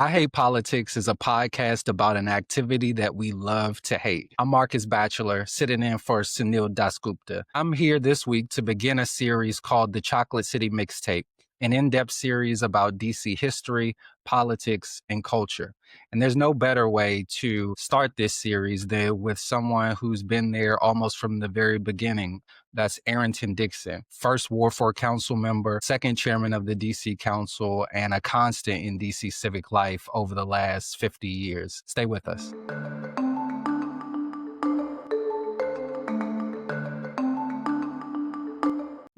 I Hate Politics is a podcast about an activity that we love to hate. I'm Markus Batchelor, sitting in for Sunil Dasgupta. I'm here this week to begin a series called the Chocolate City Mixtape, an in-depth series about DC history, politics, and culture. And there's no better way to start this series than with someone who's been there almost from the very beginning. That's Arrington Dixon, first Ward 4 council member, second chairman of the DC Council, and a constant in DC civic life over the last 50 years. Stay with us.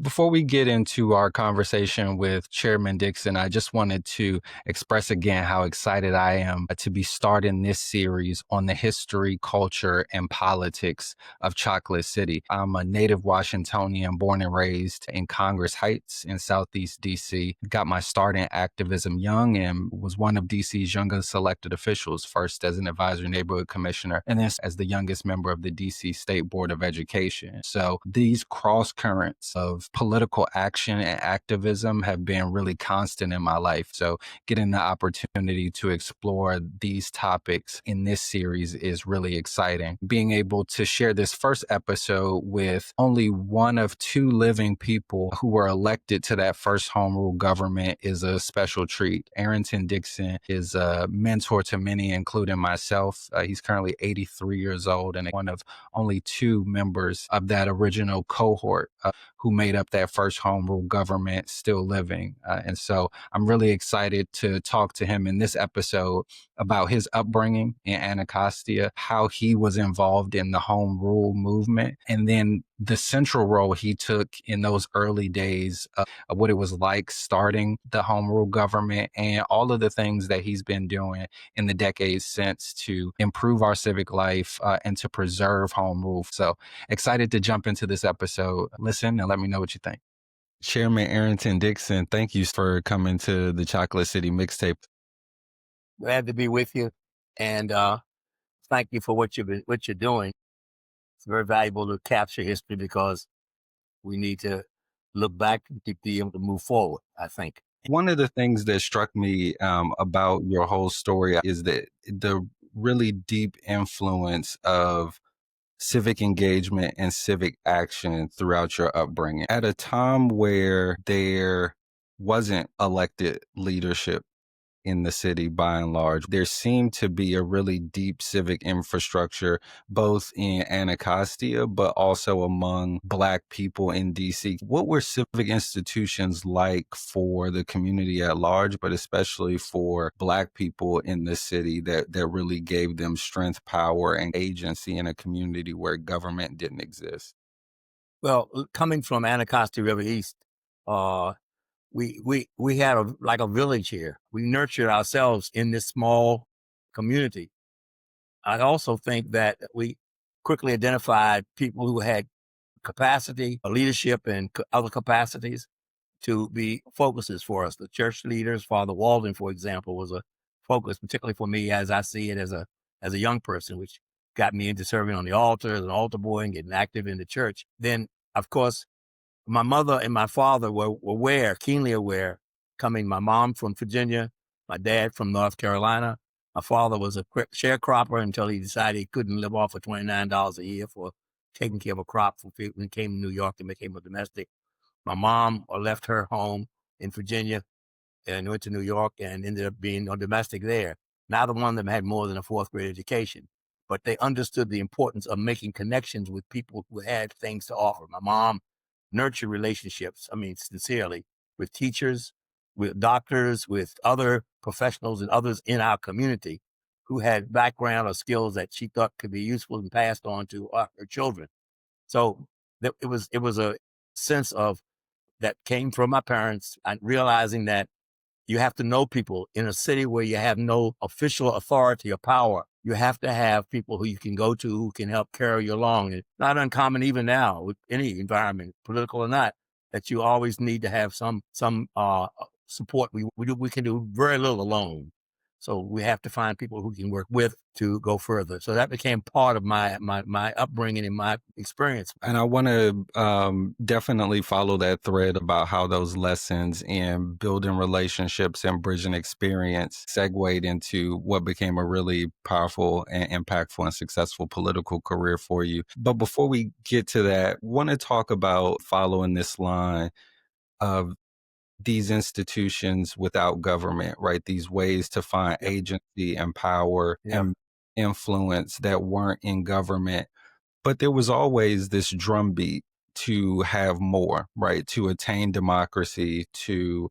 Before we get into our conversation with Chairman Dixon, I just wanted to express again how excited I am to be starting this series on the history, culture, and politics of Chocolate City. I'm a native Washingtonian born and raised in Congress Heights in Southeast DC. Got my start in activism young and was one of DC's youngest elected officials, first as an advisory neighborhood commissioner and then as the youngest member of the DC State Board of Education. So these cross currents of political action and activism have been really constant in my life. So getting the opportunity to explore these topics in this series is really exciting. Being able to share this first episode with only one of two living people who were elected to that first home rule government is a special treat. Arrington Dixon is a mentor to many, including myself. He's currently 83 years old and one of only two members of that original cohort who made up that first home rule government still living. And so I'm really excited to talk to him in this episode about his upbringing in Anacostia, how he was involved in the home rule movement, and then the central role he took in those early days of what it was like starting the home rule government and all of the things that he's been doing in the decades since to improve our civic life and to preserve home rule. So excited to jump into this episode. Listen and let me know what you think. Chairman Arrington Dixon, thank you for coming to the Chocolate City Mixtape. Glad to be with you, and thank you for what you're doing. It's very valuable to capture history because we need to look back and be able to move forward, I think. One of the things that struck me about your whole story is that the really deep influence of civic engagement and civic action throughout your upbringing. At a time where there wasn't elected leadership in the city by and large, there seemed to be a really deep civic infrastructure, both in Anacostia, but also among Black people in DC. What were civic institutions like for the community at large, but especially for Black people in the city that really gave them strength, power, and agency in a community where government didn't exist? Well, coming from Anacostia River East, we had like a village here. We nurtured ourselves in this small community. I also think that we quickly identified people who had capacity, leadership, and other capacities to be focuses for us. The church leaders, Father Walden, for example, was a focus, particularly for me as I see it as a young person, which got me into serving on the altar as an altar boy and getting active in the church. Then, of course, my mother and my father were keenly aware, my mom from Virginia, my dad from North Carolina. My father was a sharecropper until he decided he couldn't live off of $29 a year for taking care of a crop when he came to New York and became a domestic. My mom left her home in Virginia and went to New York and ended up being a domestic there. Neither one of them had more than a fourth grade education, but they understood the importance of making connections with people who had things to offer. My mom nurtured relationships, sincerely, with teachers, with doctors, with other professionals and others in our community who had background or skills that she thought could be useful and passed on to her children. So it was a sense of that came from my parents, and realizing that you have to know people in a city where you have no official authority or power. You have to have people who you can go to who can help carry you along. It's not uncommon even now with any environment, political or not, that you always need to have some support. We can do very little alone. So we have to find people who can work with to go further. So that became part of my upbringing and my experience. And I want to definitely follow that thread about how those lessons in building relationships and bridging experience segued into what became a really powerful and impactful and successful political career for you. But before we get to that, want to talk about following this line of these institutions without government, right? These ways to find agency and power and influence that weren't in government. But there was always this drumbeat to have more, right? To attain democracy, to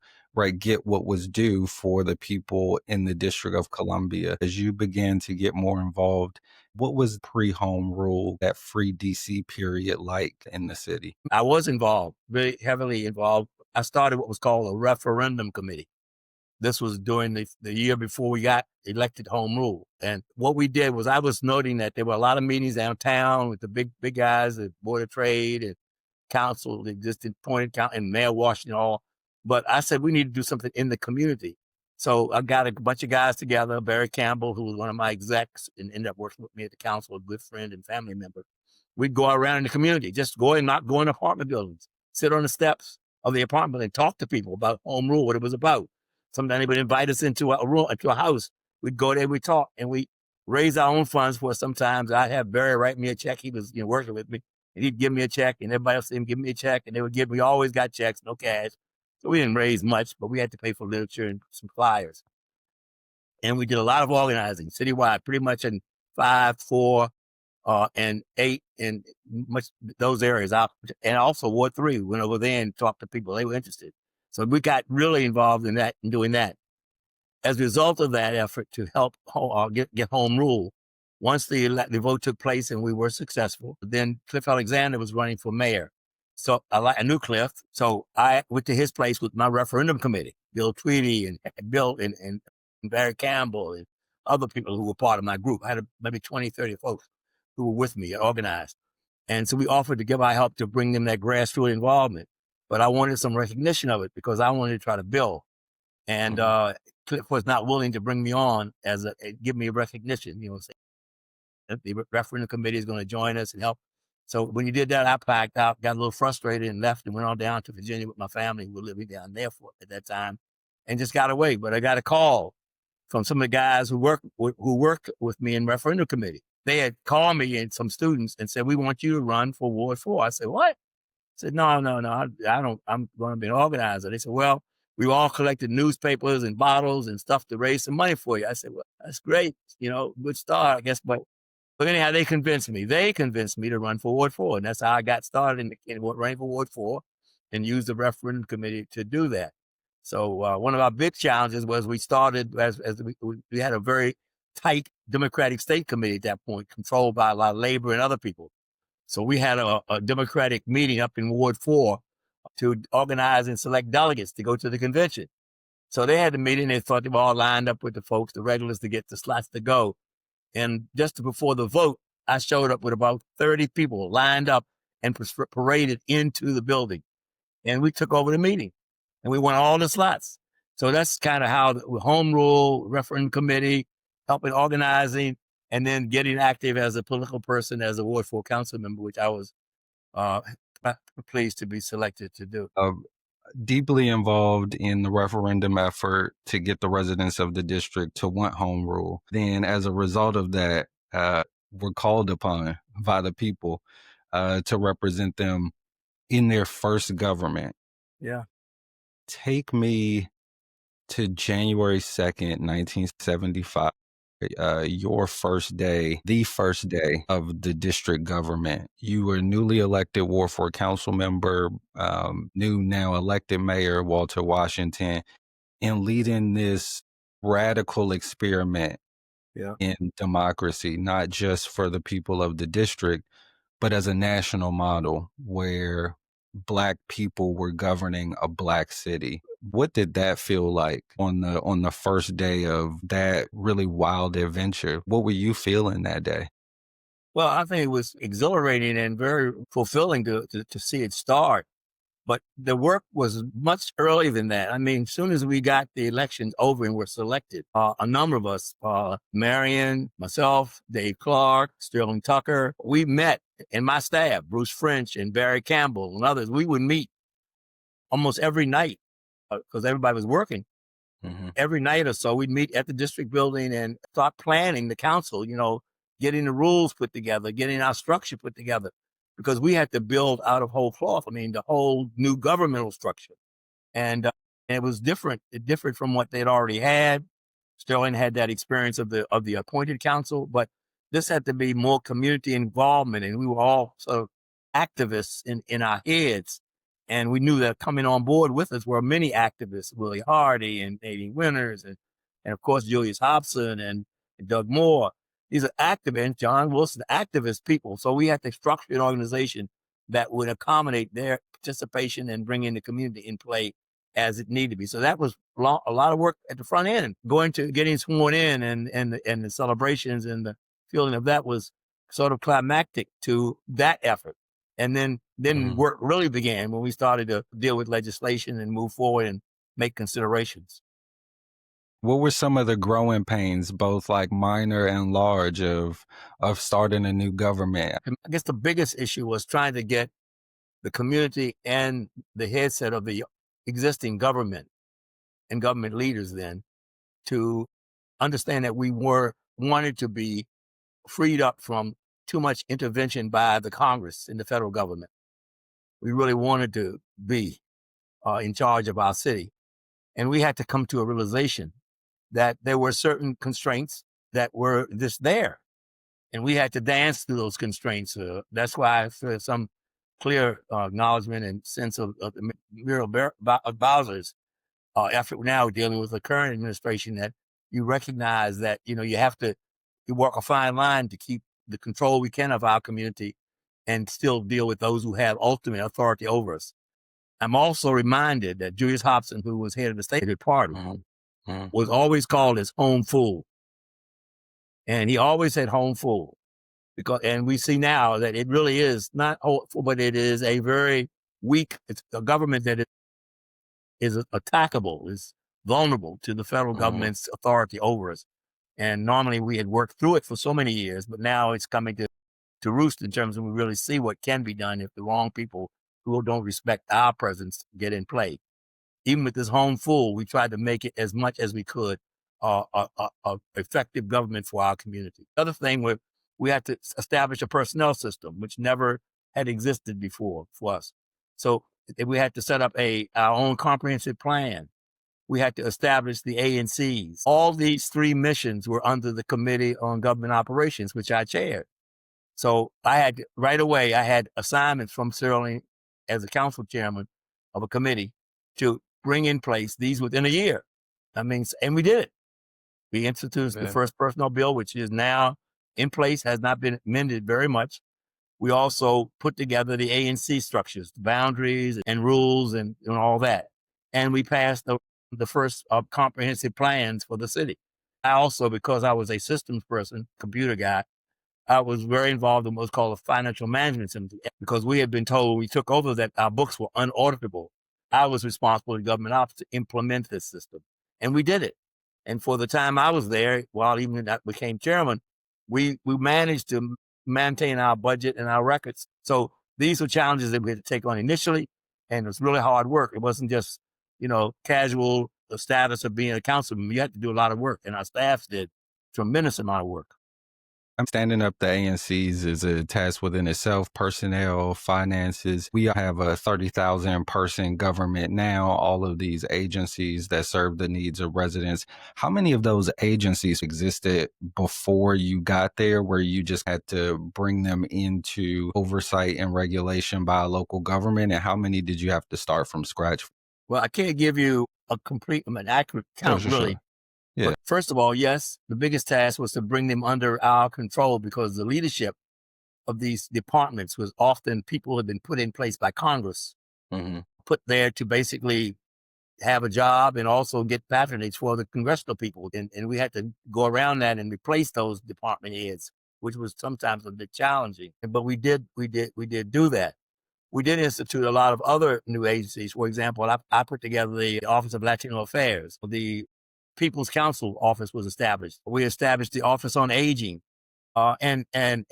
get what was due for the people in the District of Columbia. As you began to get more involved, what was pre-home rule, that free DC period like in the city? I was involved, very heavily involved. I started what was called a referendum committee. This was during the year before we got elected home rule. And what we did was I was noting that there were a lot of meetings downtown with the big guys, the Board of Trade and Council, the existing appointed council, and Mayor Washington all. But I said, we need to do something in the community. So I got a bunch of guys together, Barry Campbell, who was one of my execs and ended up working with me at the council, a good friend and family member. We'd go around in the community, just not go in apartment buildings, sit on the steps of the apartment and talk to people about home rule, what it was about. Sometimes they would invite us into a room, into a house. We'd go there, we'd talk, and we raise our own funds for. Sometimes I'd have Barry write me a check. He was working with me, and he'd give me a check, and everybody else would give me a check, and they would we always got checks, no cash. So we didn't raise much, but we had to pay for literature and some flyers. And we did a lot of organizing citywide, pretty much in 5, 4, and 8 in much those areas out. And also Ward 3, we went over there and talked to people. They were interested. So we got really involved in that and doing that. As a result of that effort to help get home rule, once the vote took place and we were successful, then Cliff Alexander was running for mayor. So I knew Cliff. So I went to his place with my referendum committee, Bill Tweedy and Bill and Barry Campbell and other people who were part of my group. I had maybe 20, 30 folks who were with me, organized. And so we offered to give our help to bring them that grassroots involvement. But I wanted some recognition of it because I wanted to try to build. And Cliff was not willing to bring me on as give me a recognition, say, the referendum committee is going to join us and help. So when you did that, I packed out, got a little frustrated and left and went on down to Virginia with my family who were living down there at that time and just got away. But I got a call from some of the guys who worked with me in referendum committee. They had called me and some students and said, we want you to run for Ward 4. I said, what? I said, no, I don't, I'm going to be an organizer. They said, well, we all collected newspapers and bottles and stuff to raise some money for you. I said, well, that's great. Good start, I guess. But anyhow, they convinced me. They convinced me to run for Ward 4. And that's how I got started in running for Ward 4 and used the referendum committee to do that. So one of our big challenges was we started as we had a very tight Democratic state committee at that point, controlled by a lot of labor and other people. So we had a Democratic meeting up in Ward 4 to organize and select delegates to go to the convention. So they had the meeting. They thought they were all lined up with the folks, the regulars, to get the slots to go. And just before the vote, I showed up with about 30 people lined up and paraded into the building. And we took over the meeting and we won all the slots. So that's kind of how the home rule, referendum committee, helping organizing, and then getting active as a political person, as a Ward 4 council member, which I was pleased to be selected to do. Deeply involved in the referendum effort to get the residents of the district to want home rule. Then as a result of that, were called upon by the people to represent them in their first government. Yeah. Take me to January 2nd, 1975. Your first day, the first day of the district government. You were newly elected Ward 4 council member, new now elected mayor Walter Washington, and leading this radical experiment in democracy, not just for the people of the district, but as a national model where Black people were governing a Black city. What did that feel like on the first day of that really wild adventure? What were you feeling that day? Well, I think it was exhilarating and very fulfilling to see it start. But the work was much earlier than that. I mean, as soon as we got the elections over and were selected, a number of us, Marion, myself, Dave Clark, Sterling Tucker, we met, and my staff, Bruce French and Barry Campbell and others, we would meet almost every night because everybody was working. Mm-hmm. Every night or so, we'd meet at the district building and start planning the council, getting the rules put together, getting our structure put together, because we had to build out of whole cloth. I mean, the whole new governmental structure. And it was different. It differed from what they'd already had. Sterling had that experience of the appointed council, but this had to be more community involvement. And we were all sort of activists in our heads. And we knew that coming on board with us were many activists, Willie Hardy and Nadine Winters, and of course, Julius Hobson and Doug Moore. These are activists, John Wilson, activist people. So we had to structure an organization that would accommodate their participation and bring in the community in play as it needed to be. So that was a lot of work at the front end. Going to getting sworn in and the celebrations and the feeling of that was sort of climactic to that effort. And then work really began when we started to deal with legislation and move forward and make considerations. What were some of the growing pains, both like minor and large, of starting a new government? I guess the biggest issue was trying to get the community and the headset of the existing government and government leaders then to understand that we wanted to be freed up from too much intervention by the Congress and the federal government. We really wanted to be in charge of our city. And we had to come to a realization that there were certain constraints that were just there. And we had to dance through those constraints. That's why there's some clear acknowledgement and sense of Muriel Bowser's effort now dealing with the current administration, that you recognize that, you have to walk a fine line to keep the control we can of our community and still deal with those who have ultimate authority over us. I'm also reminded that Julius Hobson, who was head of the Statehood Party, was always called as home fool. And he always said home fool. And we see now that it really is not hopeful, but it is a very weak, it's a government that is attackable, is vulnerable to the federal government's authority over us. And normally we had worked through it for so many years, but now it's coming to roost in terms of we really see what can be done if the wrong people who don't respect our presence get in play. Even with this home fool, we tried to make it as much as we could a effective government for our community. The other thing, we had to establish a personnel system, which never had existed before for us. So we had to set up our own comprehensive plan. We had to establish the ANCs. All these three missions were under the Committee on Government Operations, which I chaired. So right away, I had assignments from Sterling as a council chairman of a committee to bring in place these within a year. I mean, and we did it. We introduced the first personnel bill, which is now in place, has not been amended very much. We also put together the ANC structures, the boundaries and rules and all that. And we passed the first comprehensive plans for the city. I also, because I was a systems person, computer guy, I was very involved in what's called a financial management system, because we had been told we took over that our books were unauditable. I was responsible in government ops to implement this system, and we did it. And for the time I was there, while even I became chairman, we managed to maintain our budget and our records. So these were challenges that we had to take on initially, and it was really hard work. It wasn't just, casual the status of being a councilman. You had to do a lot of work, and our staffs did a tremendous amount of work. Standing up the ANCs is a task within itself. Personnel, finances. We have a 30,000 person government now, all of these agencies that serve the needs of residents. How many of those agencies existed before you got there, where you just had to bring them into oversight and regulation by a local government? And how many did you have to start from scratch? Well, I can't give you an accurate count, really. Yeah. But first of all, yes, the biggest task was to bring them under our control, because the leadership of these departments was often people who had been put in place by Congress, put there to basically have a job and also get patronage for the congressional people. And we had to go around that and replace those department heads, which was sometimes a bit challenging. But we did do that. we did institute a lot of other new agencies. For example, I put together the Office of Latino Affairs. The People's Council office was established. We established the Office on Aging. And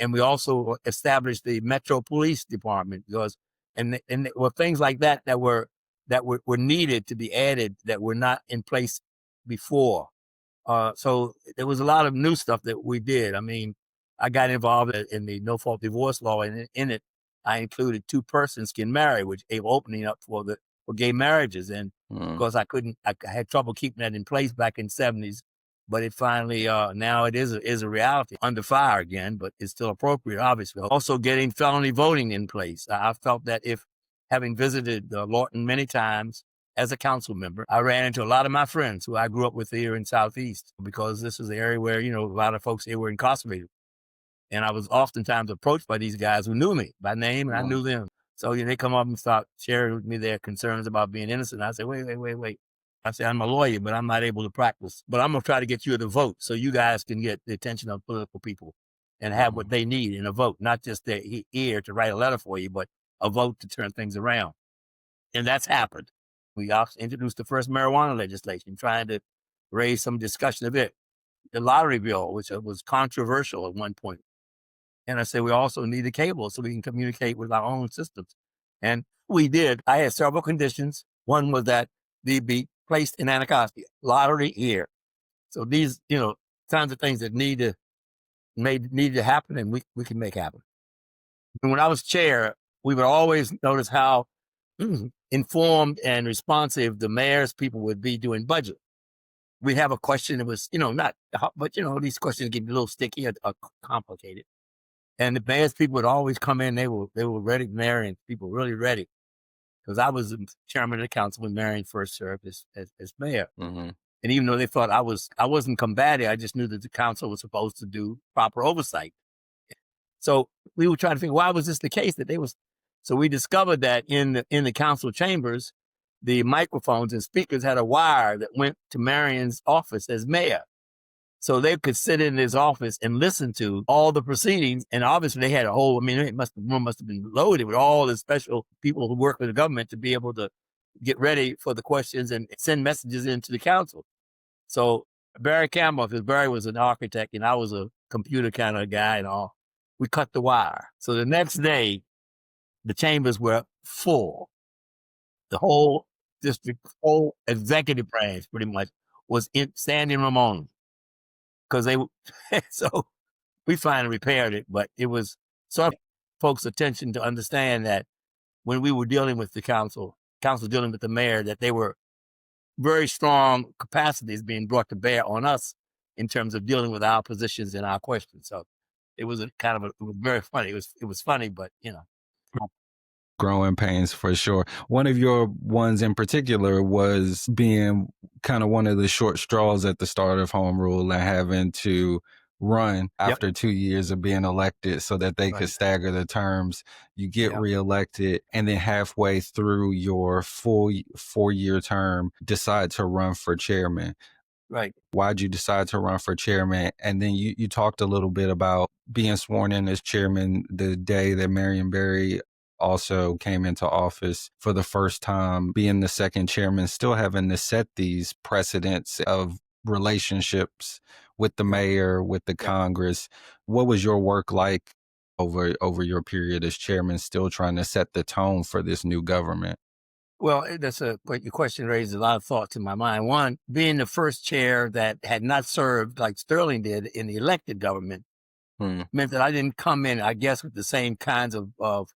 we also established the Metro Police Department because well, things like that were needed to be added that were not in place before. So there was a lot of new stuff that we did. I mean, I got involved in the no fault divorce law, and in it, I included two persons can marry, which gave opening up for gay marriages. And of course, I had trouble keeping that in place back in the 70s, but it finally, now it is a reality, under fire again, but it's still appropriate, obviously. Also getting felony voting in place. I felt that if, having visited Lawton many times as a council member, I ran into a lot of my friends who I grew up with here in Southeast, because this is the area where, a lot of folks here were incarcerated. And I was oftentimes approached by these guys who knew me by name, and I knew them. So they come up and start sharing with me their concerns about being innocent. I say, wait. I say, I'm a lawyer, but I'm not able to practice. But I'm going to try to get you to vote so you guys can get the attention of political people and have what they need in a vote, not just their ear to write a letter for you, but a vote to turn things around. And that's happened. We also introduced the first marijuana legislation, trying to raise some discussion of it. The lottery bill, which was controversial at one point. And I said, we also need a cable so we can communicate with our own systems. And we did. I had several conditions. One was that they be placed in Anacostia, lottery here. So these, kinds of things that need to happen, and we can make happen. And when I was chair, we would always notice how informed and responsive the mayor's people would be doing budget. We'd have a question that was, not, but these questions get a little sticky or complicated. And the mayor's people would always come in. They were ready, mayor, and people really ready. Because I was the chairman of the council when Marion first served as mayor. Mm-hmm. And even though they thought I wasn't combative, I just knew that the council was supposed to do proper oversight. So we were trying to figure, why was this the case so we discovered that in the council chambers, the microphones and speakers had a wire that went to Marion's office as mayor. So they could sit in his office and listen to all the proceedings. And obviously they had the room must have been loaded with all the special people who work with the government to be able to get ready for the questions and send messages into the council. So Barry Campbell, because Barry was an architect and I was a computer kind of guy and all, we cut the wire. So the next day, the chambers were full. The whole district, whole executive branch pretty much was standing room only. Because so we finally repaired it, but it was sort of folks' attention to understand that when we were dealing with the council dealing with the mayor, that they were very strong capacities being brought to bear on us in terms of dealing with our positions and our questions. So it was it was very funny. It was funny, but growing pains for sure. One of your ones in particular was being kind of one of the short straws at the start of home rule and having to run after 2 years of being elected so that they could stagger the terms. You get reelected, and then halfway through your full 4-year term, decide to run for chairman. Right. Why'd you decide to run for chairman? And then you talked a little bit about being sworn in as chairman the day that Marion Barry also came into office for the first time, being the second chairman, still having to set these precedents of relationships with the mayor, with the Congress. What was your work like over your period as chairman, still trying to set the tone for this new government? Well, your question raises a lot of thoughts in my mind. One, being the first chair that had not served like Sterling did in the elected government meant that I didn't come in, I guess, with the same kinds of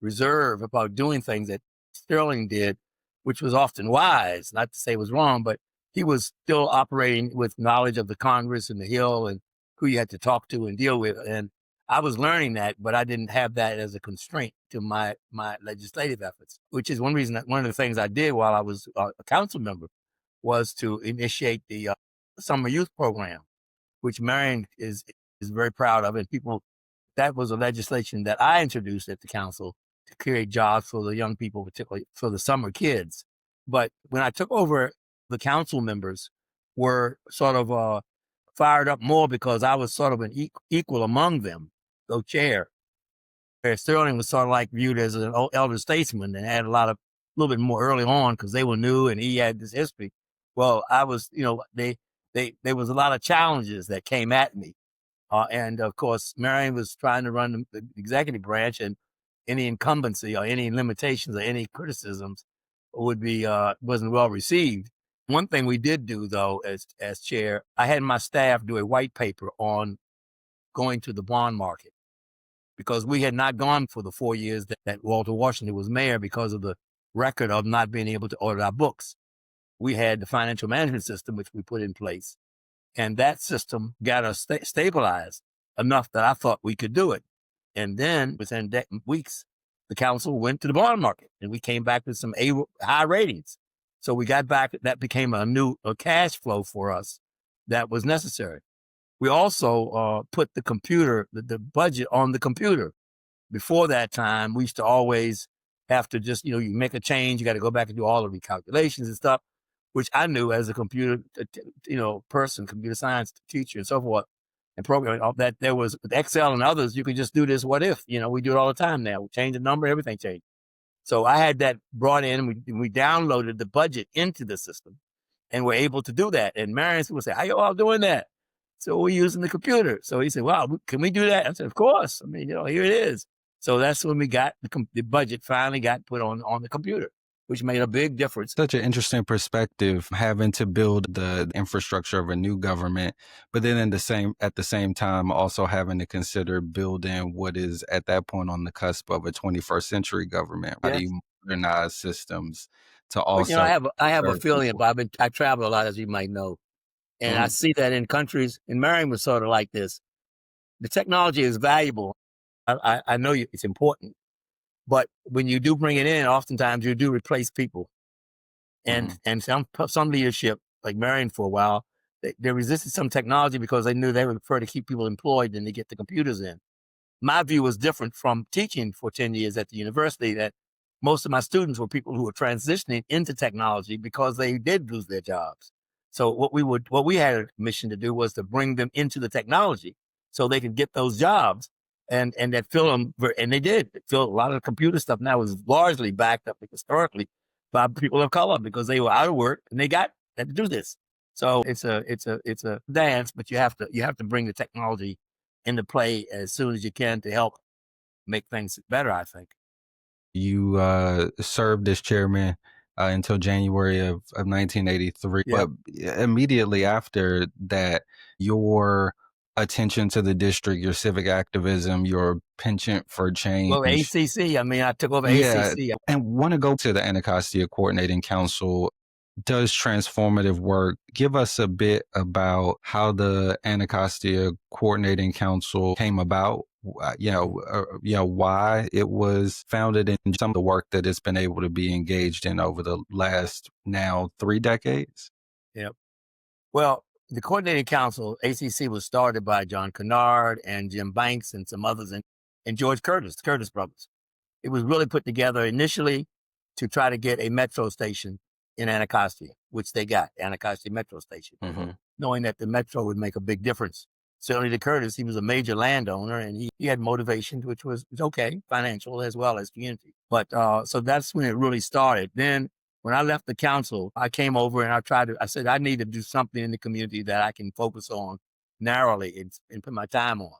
reserve about doing things that Sterling did, which was often wise, not to say it was wrong, but he was still operating with knowledge of the Congress and the Hill and who you had to talk to and deal with. And I was learning that, but I didn't have that as a constraint to my legislative efforts, which is one reason that one of the things I did while I was a council member was to initiate the summer youth program, which Marion is very proud of. And that was a legislation that I introduced at the council to create jobs for the young people, particularly for the summer kids. But when I took over, the council members were sort of fired up more because I was sort of an equal among them, though chair. Sterling was sort of like viewed as an elder statesman and had a little bit more early on because they were new and he had this history. Well, I was, there was a lot of challenges that came at me. And of course, Marion was trying to run the executive branch, and any incumbency or any limitations or any criticisms would be wasn't well received. One thing we did do, though, as chair, I had my staff do a white paper on going to the bond market because we had not gone for the 4 years that Walter Washington was mayor because of the record of not being able to audit our books. We had the financial management system, which we put in place. And that system got us stabilized enough that I thought we could do it. And then within weeks, the council went to the bond market and we came back with some high ratings. So we got back, that became a new cash flow for us that was necessary. We also put the budget on the computer. Before that time, we used to always have to just, you make a change, you got to go back and do all the recalculations and stuff, which I knew as a computer, person, computer science teacher and so forth, and programming, all that there was with Excel and others, you could just do this what if, we do it all the time now. We change the number, everything changed. So I had that brought in, we downloaded the budget into the system and we're able to do that. And Marion would say, how you all doing that? So we're using the computer. So he said, wow, can we do that? I said, of course. I mean, here it is. So that's when we got the budget finally got put on the computer, which made a big difference. Such an interesting perspective, having to build the infrastructure of a new government, but then at the same time, also having to consider building what is at that point on the cusp of a 21st century government. How do you modernize systems to also? But, I have a feeling, but I travel a lot, as you might know, and I see that in countries, and Marion was sort of like this. The technology is valuable. I know it's important. But when you do bring it in, oftentimes you do replace people. And some leadership, like Marion for a while, they resisted some technology because they knew they would prefer to keep people employed than to get the computers in. My view was different from teaching for 10 years at the university, that most of my students were people who were transitioning into technology because they did lose their jobs. So what we had a mission to do was to bring them into the technology so they could get those jobs. And that fill them, and they did fill a lot of the computer stuff now is largely backed up historically by people of color because they were out of work and they had to do this. So it's a dance, but you have to bring the technology into play as soon as you can to help make things better, I think. You served as chairman until January of 1983, but immediately after that, your attention to the district, your civic activism, your penchant for change. Well, ACC, I took over ACC. And want to go to the Anacostia Coordinating Council, does transformative work. Give us a bit about how the Anacostia Coordinating Council came about, why it was founded, and some of the work that it's been able to be engaged in over the last now 3 decades. Yep. Well, the Coordinating Council, ACC, was started by John Kennard and Jim Banks and some others, and George Curtis, the Curtis brothers. It was really put together initially to try to get a metro station in Anacostia, which they got, Anacostia Metro Station, knowing that the metro would make a big difference. Certainly to Curtis, he was a major landowner and he had motivation, which was okay, financial as well as community. But so that's when it really started. Then when I left the council, I came over and I said, I need to do something in the community that I can focus on narrowly and put my time on.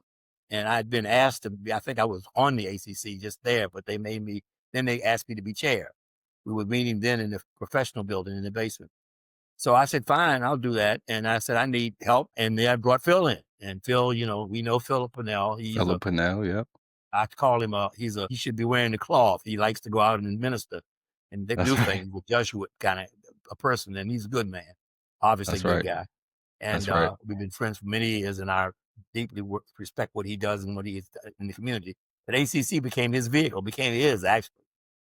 And I'd been asked I think I was on the ACC just there, but then they asked me to be chair. We were meeting then in the professional building in the basement. So I said, fine, I'll do that. And I said, I need help. And then I brought Phil in. And Phil, we know Philip Pennell. Yep. I call him he should be wearing the cloth. He likes to go out and minister and do things with Jesuit kind of a person. And he's a good man, obviously a good guy. And we've been friends for many years, and I deeply respect what he does and what he is in the community. But ACC became his vehicle, became his actually.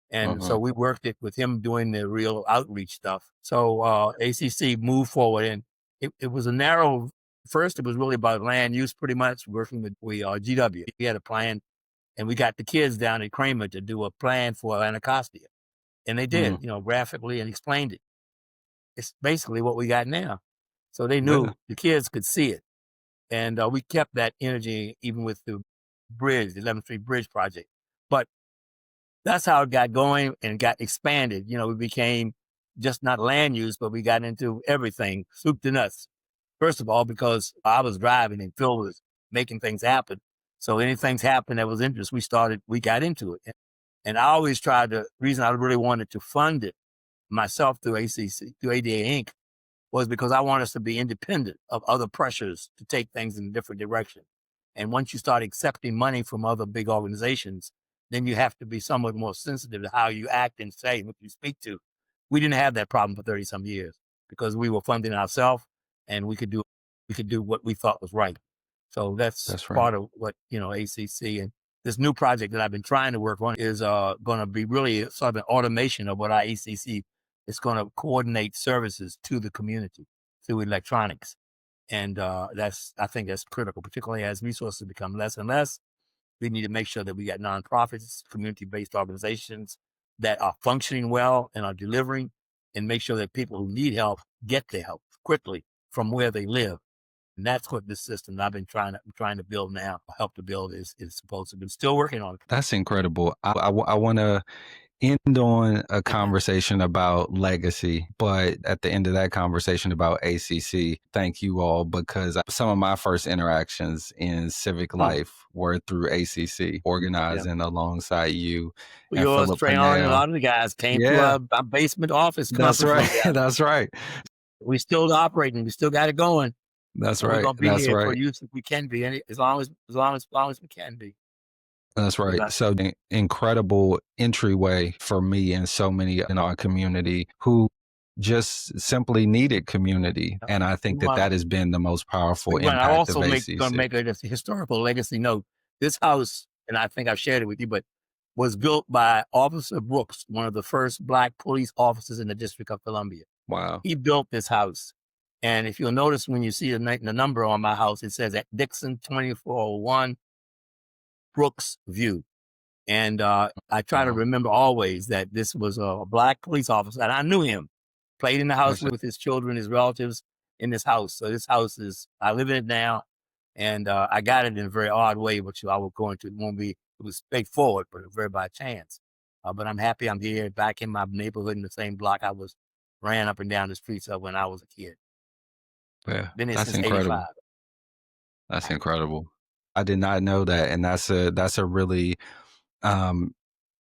And so we worked it with him doing the real outreach stuff. So ACC moved forward, and it was a narrow, first it was really about land use pretty much, working with GW. We had a plan, and we got the kids down at Kramer to do a plan for Anacostia. And they did, graphically, and explained it. It's basically what we got now. So they knew the kids could see it. And we kept that energy even with the bridge, the 11th Street Bridge project. that's how it got going and got expanded. We became just not land use, but we got into everything, soup to nuts. First of all, because I was driving and Phil was making things happen. So anything's happened that was interest, we got into it. And I always tried reason I really wanted to fund it myself through ACC, through ADA Inc., was because I want us to be independent of other pressures to take things in a different direction. And once you start accepting money from other big organizations, then you have to be somewhat more sensitive to how you act and say what you speak to. We didn't have that problem for 30 some years because we were funding ourselves and we could do what we thought was right. So that's That's right. part of what, ACC and this new project that I've been trying to work on is going to be really sort of an automation of what our ACC is going to coordinate services to the community through electronics. And I think that's critical, particularly as resources become less and less. We need to make sure that we got nonprofits, community-based organizations that are functioning well and are delivering, and make sure that people who need help get their help quickly from where they live. And that's what this system that I've been trying to build now, help to build is supposed to be. Still working on it. That's incredible. I want to end on a conversation about legacy, but at the end of that conversation about ACC, thank you all, because some of my first interactions in civic life were through ACC, organizing alongside you and Yours, Philip Trayon, and a lot of the guys came to our basement office. That's right. That's right. We still operating. We still got it going. That's and right. We're gonna be That's here right. for you if we can be, and as long as we can be. That's right. So incredible entryway for me and so many in our community who just simply needed community. And I think that has been the most powerful impact I also of going ACC. to make a historical legacy note. This house, and I think I've shared it with you, but was built by Officer Brooks, one of the first Black police officers in the District of Columbia. Wow. He built this house. And if you'll notice when you see the number on my house, it says at Dixon 2401 Brooks View. And I try to remember always that this was a Black police officer, and I knew him. Played in the house with his children, his relatives in this house. So this house I live in it now, and I got it in a very odd way, which I will go into. It was straightforward, but very by chance. But I'm happy I'm here, back in my neighborhood in the same block I ran up and down the streets of when I was a kid. Yeah, Been here that's since incredible. 85. That's incredible. I did not know that, and that's a really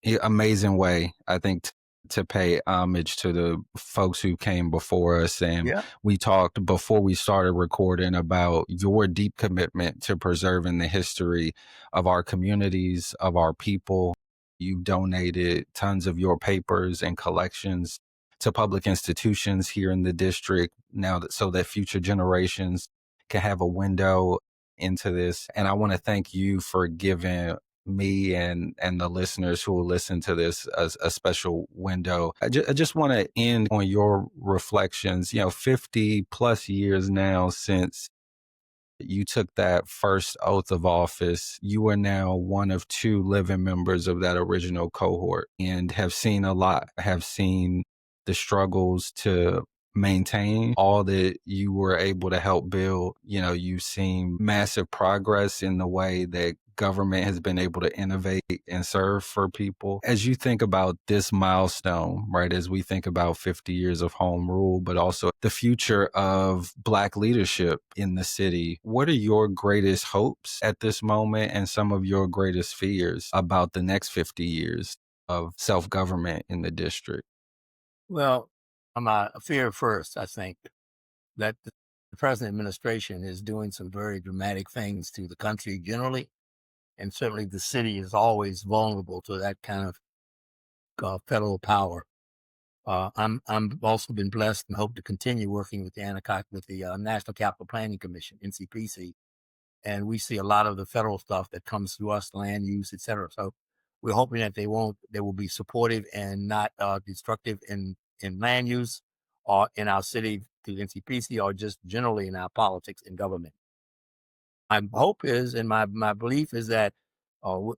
amazing way, I think, to pay homage to the folks who came before us. And we talked before we started recording about your deep commitment to preserving the history of our communities, of our people. You donated tons of your papers and collections to public institutions here in the district now, so that future generations can have a window into this. And I want to thank you for giving me and the listeners who will listen to this a special window. I just want to end on your reflections. 50 plus years now since you took that first oath of office. You are now one of two living members of that original cohort and have seen a lot, have seen the struggles to maintain all that you were able to help build. You've seen massive progress in the way that government has been able to innovate and serve for people. As you think about this milestone, right, as we think about 50 years of home rule, but also the future of Black leadership in the city, what are your greatest hopes at this moment and some of your greatest fears about the next 50 years of self-government in the district? Well, my fear first, I think that the present administration is doing some very dramatic things to the country generally. And certainly the city is always vulnerable to that kind of federal power. I'm also been blessed and hope to continue working with the National Capital Planning Commission, NCPC. And we see a lot of the federal stuff that comes through us, land use, et cetera. So we're hoping that they will be supportive and not destructive in land use or in our city through NCPC or just generally in our politics and government. My hope is, and my belief is that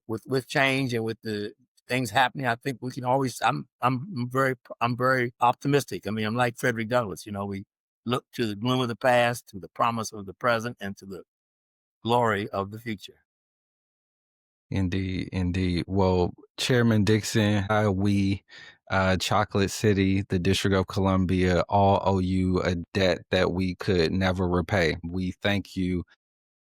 with change and with the things happening, I think we can always. I'm very optimistic. I mean, I'm like Frederick Douglass. We look to the gloom of the past, to the promise of the present, and to the glory of the future. Indeed, indeed. Well, Chairman Dixon, Chocolate City, the District of Columbia, all owe you a debt that we could never repay. We thank you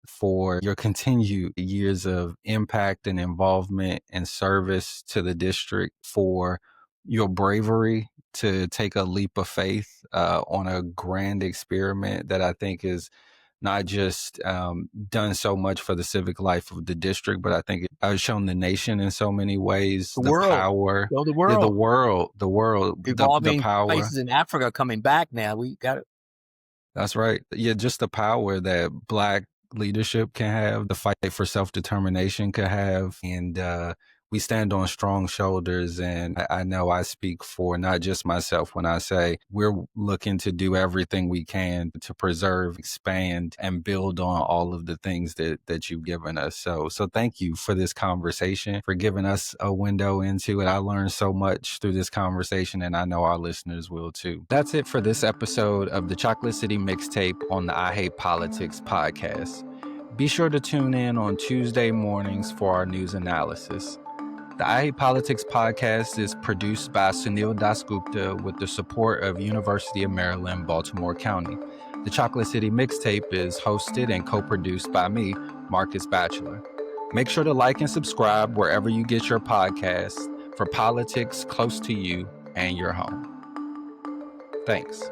for your continued years of impact and involvement and service to the district, for your bravery to take a leap of faith on a grand experiment that I think is not just done so much for the civic life of the district, but I think it has shown the nation in so many ways, The the world. power, Show the yeah, the world. world, the Evolving power. places in Africa coming back now. We got it. That's right. Yeah, just the power that Black leadership can have, the fight for self-determination can have. And we stand on strong shoulders. And I know I speak for not just myself when I say we're looking to do everything we can to preserve, expand, and build on all of the things that you've given us. So thank you for this conversation, for giving us a window into it. I learned so much through this conversation, and I know our listeners will too. That's it for this episode of the Chocolate City Mixtape on the I Hate Politics podcast. Be sure to tune in on Tuesday mornings for our news analysis. The I Hate Politics podcast is produced by Sunil Dasgupta with the support of University of Maryland, Baltimore County. The Chocolate City Mixtape is hosted and co-produced by me, Markus Batchelor. Make sure to like and subscribe wherever you get your podcasts for politics close to you and your home. Thanks.